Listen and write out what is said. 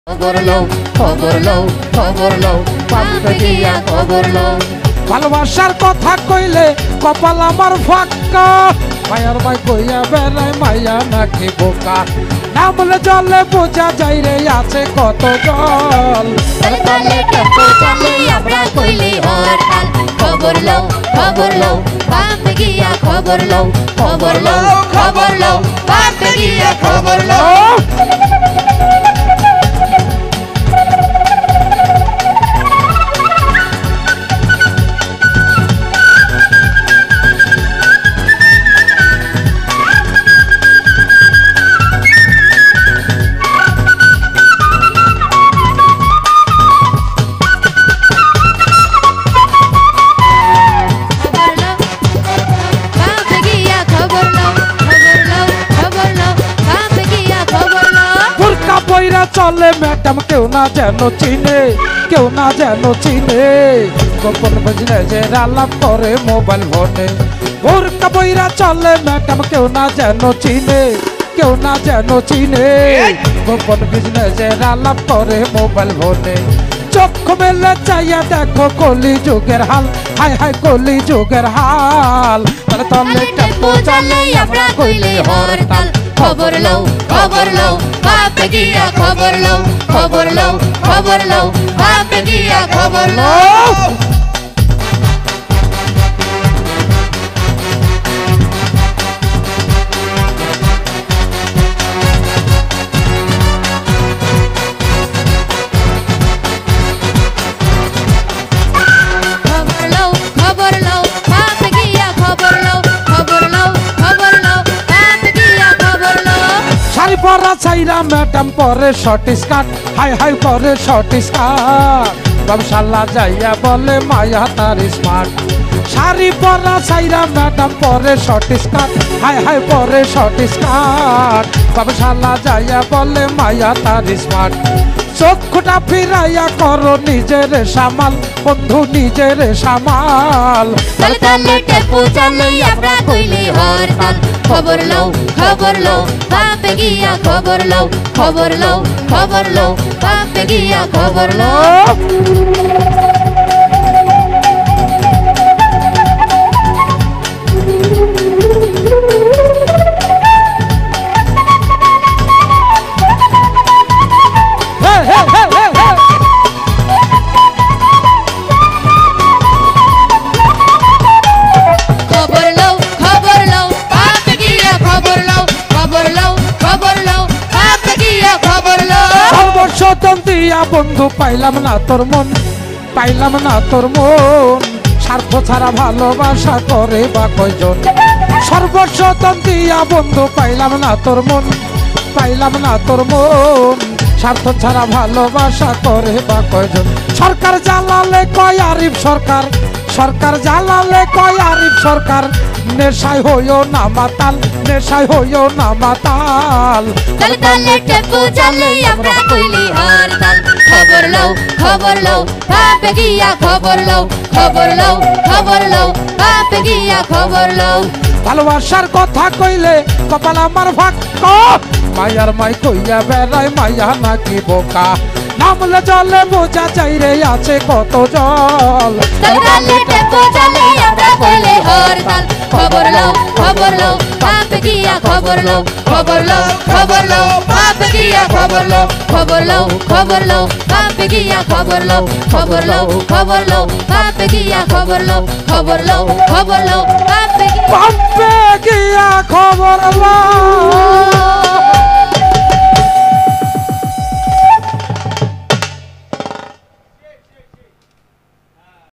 খবর লও খবর লও খবর লও পাম্পে গিয়া খবর লও। ভালোবাসার কথা কইলে কপাল আমার ফাঁকা, মায়ার ভাই কইয়া বেড়াই মায়া নাকি বোকা, না বলে জলে বোঝা যাই রে আছে কত জল। তলে তলে টেম্পো চলে আমরা কইলি হরতাল। খবর লও খবর লও পাম্পে গিয়া খবর লও খবর লও খবর লও পাম্পে গিয়া খবর লও। চলে ম্যাডাম কেউ না যেন চিনে, কেউ না যেন চিনে, গোপন বুঝলে যে আলাপ করে মোবাইল ফোনে। বোরকা বইরা চলে ম্যাডাম কেউ না যেন চিনে, কেউ না যেন চিনে, গোপন বুঝলে যে আলাপ করে মোবাইল ফোনে। চক্ষু মেলে চাইয়া দেখো কলি যুগের হাল, হাই হাই কলি যুগের হাল। তলে তলে টেম্পো চলে আমরা কইলি হরতাল। খবর লও খবর লও পাম্পে গিয়া খবর লও খবর লও খবর লও পাম্পে গিয়া খবর লও। পরা চাইরা ম্যাডাম পরে শর্ট স্কার্ট, হাই হাই পরে শর্ট স্কার্ট, ব্যবসালা যাইয়া বলে মায়া তার স্মার্ট। শাড়ি পরা চাইরা ম্যাডাম পরে শর্ট স্কার্ট, হাই হাই পরে শর্ট স্কার্ট, ব্যবসালা যাইয়া বলে মায়া তার স্মার্ট। চক্ষুটা ফিরাইয়া করো নিজের সামাল, বন্ধু নিজের সামাল। তলে তলে টেম্পো চলে আমরা কইলি হরতাল। খবর লও খবর লও পাম্পে গিয়া খবর লও খবর লও খবর লও পাম্পে গিয়া খবর লও। দিয়া বন্ধু পাইলাম না তোর মন, পাইলাম না তোর মন, স্বার্থ ছাড়া ভালোবাসা করে বা কয়জন। সর্বস্বতন দিয়া বন্ধু পাইলাম না তোর মন, পাইলাম না তোর মন, স্বার্থ ছাড়া ভালোবাসা করে বা কয়জন। সরকার জ্বালালে কয় আরিফ সরকার, সরকার জ্বালালে কয় আরিফ সরকার, নেশায় হইও না মাতাল, নেশায় হইও না মাতাল। তলে তলে টেম্পো চলে আমরা কইলি হরতাল। খবর লও খবর লও পাম্পে গিয়া খবর লও খবর লও খবর লও পাম্পে গিয়া খবর লও। ভালোবাসার কথা কইলে কপাল আমার ফাঁকা, মায়ার মাই কইয়া বেড়াই মায়া নাকি বোকা, নামলে জলে বোঝা চাই রে আছে কত জল। তলে তলে টেম্পো চলে আমরা কইলি হরতাল। খবর লও খবর লও পাম্পে গিয়া খবর লও খবর লও খবর লও পাম্পে গিয়া খবর লও খবর লও খবর লও পাম্পে গিয়া খবর লও খবর লও খবর লও পাম্পে গিয়া খবর লও খবর লও খবর লও পাম্পে গিয়া খবর লও।